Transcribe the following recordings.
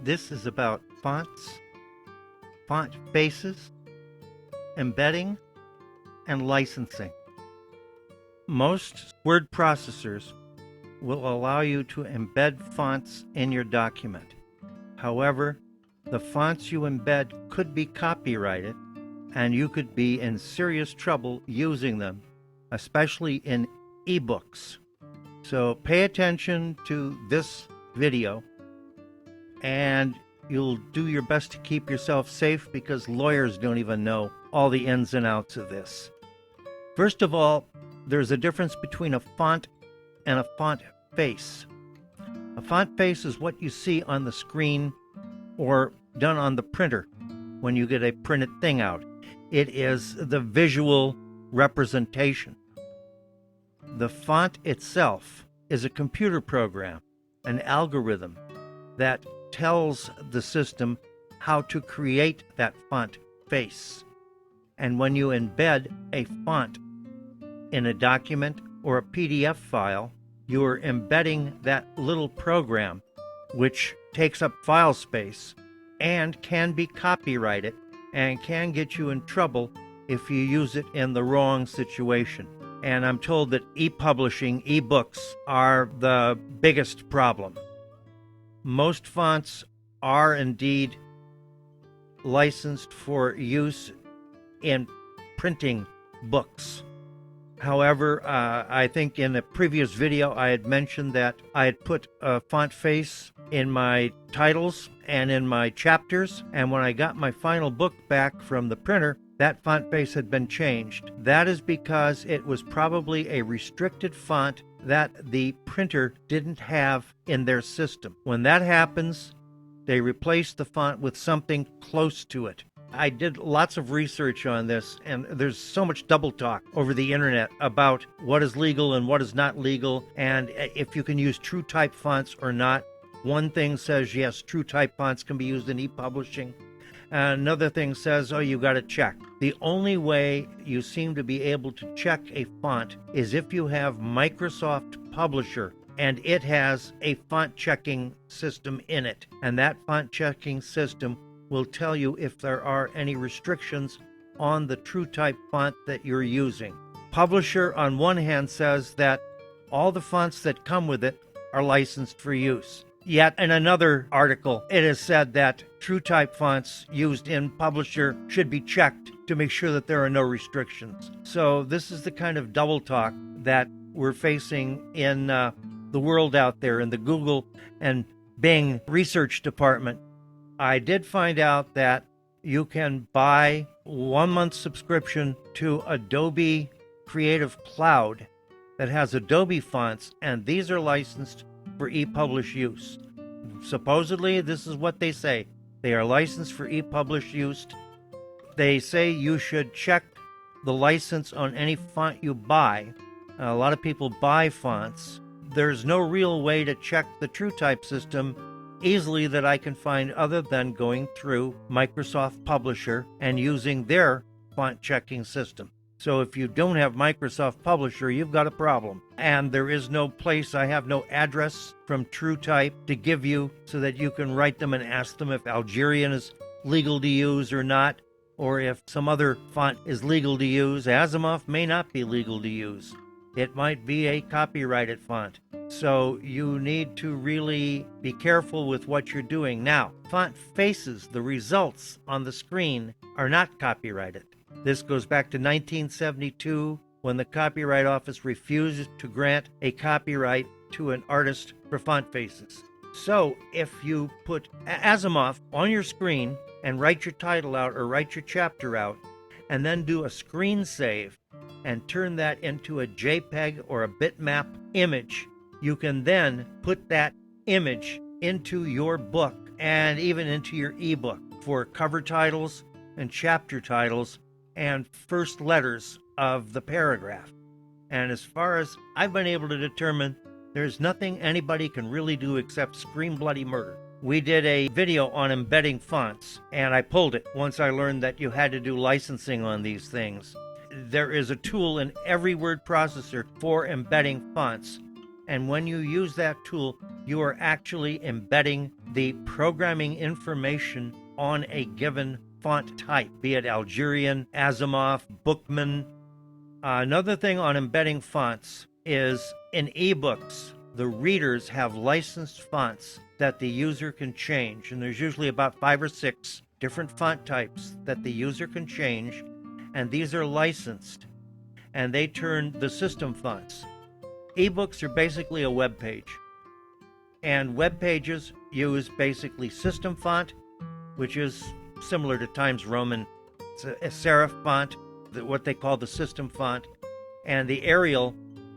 This is about fonts, font faces, embedding, and licensing. Most word processors will allow you to embed fonts in your document. However, the fonts you embed could be copyrighted, and you could be in serious trouble using them, especially in ebooks. So pay attention to this video, and you'll do your best to keep yourself safe because lawyers don't even know all the ins and outs of this. First of all, there's a difference between a font and a font face. A font face is what you see on the screen or done on the printer when you get a printed thing out. It is the visual representation. The font itself is a computer program, an algorithm that tells the system how to create that font face. And when you embed a font in a document or a PDF file, you're embedding that little program, which takes up file space and can be copyrighted and can get you in trouble if you use it in the wrong situation. And I'm told that e-publishing, e-books are the biggest problem. Most fonts are indeed licensed for use in printing books. However, I think in a previous video I had mentioned that I had put a font face in my titles and in my chapters, and when I got my final book back from the printer, that font face had been changed. That is because it was probably a restricted font that the printer didn't have in their system. When that happens, they replace the font with something close to it. I did lots of research on this, and there's so much double talk over the internet about what is legal and what is not legal, and if you can use true type fonts or not. One thing says, yes, true type fonts can be used in e-publishing. Another thing says, oh, you got to check. The only way you seem to be able to check a font is if you have Microsoft Publisher, and it has a font checking system in it. And that font checking system will tell you if there are any restrictions on the true type font that you're using. Publisher, on one hand, says that all the fonts that come with it are licensed for use. Yet in another article, it is said that true type fonts used in Publisher should be checked to make sure that there are no restrictions. So this is the kind of double talk that we're facing in the world out there in the Google and Bing research department. I did find out that you can buy 1 month subscription to Adobe Creative Cloud that has Adobe fonts, and these are licensed for e-publish use. Supposedly, this is what they say. They are licensed for e-publish use. They say you should check the license on any font you buy. A lot of people buy fonts. There's no real way to check the TrueType system easily that I can find other than going through Microsoft Publisher and using their font checking system. So if you don't have Microsoft Publisher, you've got a problem. And there is no place, I have no address from TrueType to give you so that you can write them and ask them if Algerian is legal to use or not, or if some other font is legal to use. Asimov may not be legal to use. It might be a copyrighted font. So you need to really be careful with what you're doing. Now, font faces, the results on the screen, are not copyrighted. This goes back to 1972 when the Copyright Office refused to grant a copyright to an artist for font faces. So if you put Asimov on your screen and write your title out or write your chapter out, and then do a screen save and turn that into a JPEG or a bitmap image, you can then put that image into your book and even into your ebook for cover titles and chapter titles and first letters of the paragraph. And as far as I've been able to determine, there's nothing anybody can really do except scream bloody murder. We did a video on embedding fonts, and I pulled it once I learned that you had to do licensing on these things. There is a tool in every word processor for embedding fonts, and when you use that tool, you are actually embedding the programming information on a given font type, be it Algerian, Asimov, Bookman. Another thing on embedding fonts is in ebooks, the readers have licensed fonts that the user can change, and there's usually about 5 or 6 different font types that the user can change, and these are licensed, and they turn the system fonts. Ebooks are basically a web page, and web pages use basically system font, which is similar to Times Roman. It's a serif font, what they call the system font, and the Arial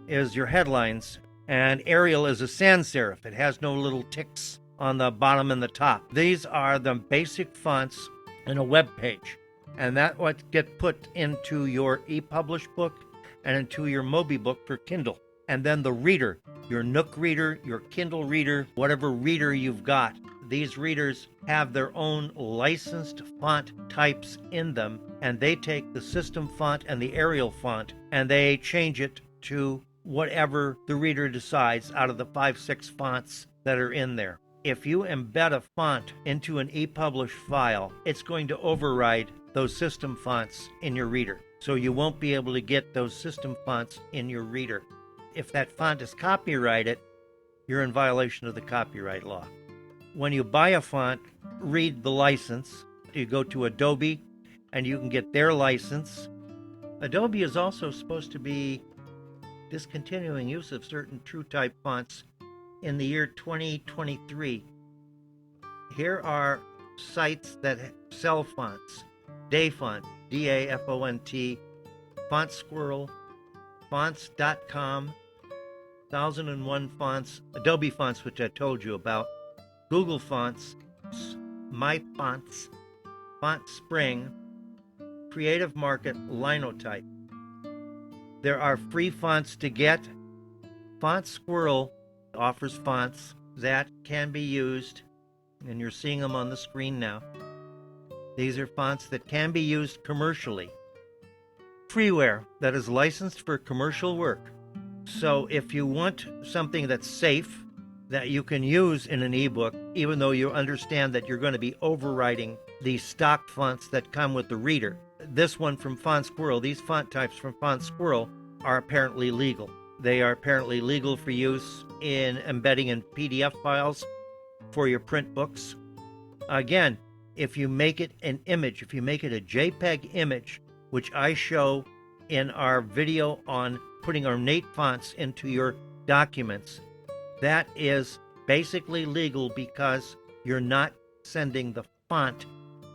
is your headlines, and Arial is a sans serif. It has no little ticks on the bottom and the top. These are the basic fonts in a web page, and that what get put into your ePublish book and into your Mobi book for Kindle. And then the reader, your Nook reader, your Kindle reader, whatever reader you've got, these readers have their own licensed font types in them, and they take the system font and the Arial font and they change it to whatever the reader decides out of the 5-6 fonts that are in there. If you embed a font into an ePublish file, it's going to override those system fonts in your reader. So you won't be able to get those system fonts in your reader. If that font is copyrighted, you're in violation of the copyright law. When you buy a font, read the license. You go to Adobe and you can get their license. Adobe is also supposed to be discontinuing use of certain TrueType fonts in the year 2023. Here are sites that sell fonts. Dafont, D-A-F-O-N-T, Font Squirrel, fonts.com, 1001 Fonts, Adobe Fonts, which I told you about, Google Fonts, My Fonts, Font Spring, Creative Market, Linotype. There are free fonts to get. Font Squirrel offers fonts that can be used, and you're seeing them on the screen now. These are fonts that can be used commercially. Freeware that is licensed for commercial work. So if you want something that's safe, that you can use in an ebook, even though you understand that you're going to be overriding the stock fonts that come with the reader. This one from Font Squirrel, these font types from Font Squirrel are apparently legal. They are apparently legal for use in embedding in PDF files for your print books. Again, if you make it an image, if you make it a JPEG image, which I show in our video on putting ornate fonts into your documents, that is basically legal because you're not sending the font,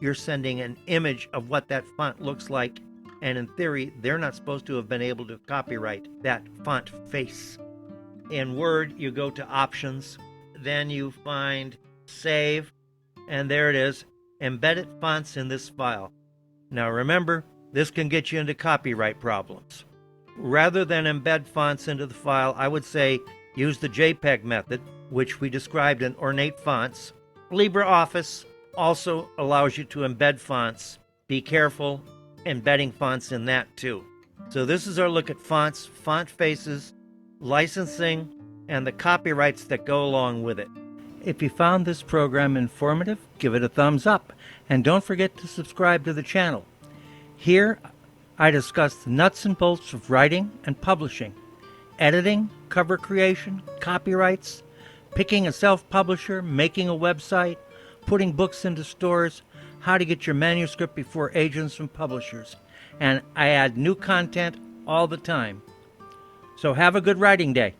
you're sending an image of what that font looks like, and in theory, they're not supposed to have been able to copyright that font face. In Word, you go to Options, then you find Save, and there it is, Embedded Fonts in this file. Now remember, this can get you into copyright problems. Rather than embed fonts into the file, I would say use the JPEG method, which we described in Ornate Fonts. LibreOffice also allows you to embed fonts. Be careful embedding fonts in that too. So this is our look at fonts, font faces, licensing, and the copyrights that go along with it. If you found this program informative, give it a thumbs up, and don't forget to subscribe to the channel. Here, I discuss the nuts and bolts of writing and publishing, editing, cover creation, copyrights, picking a self-publisher, making a website, putting books into stores, how to get your manuscript before agents and publishers. And I add new content all the time. So have a good writing day.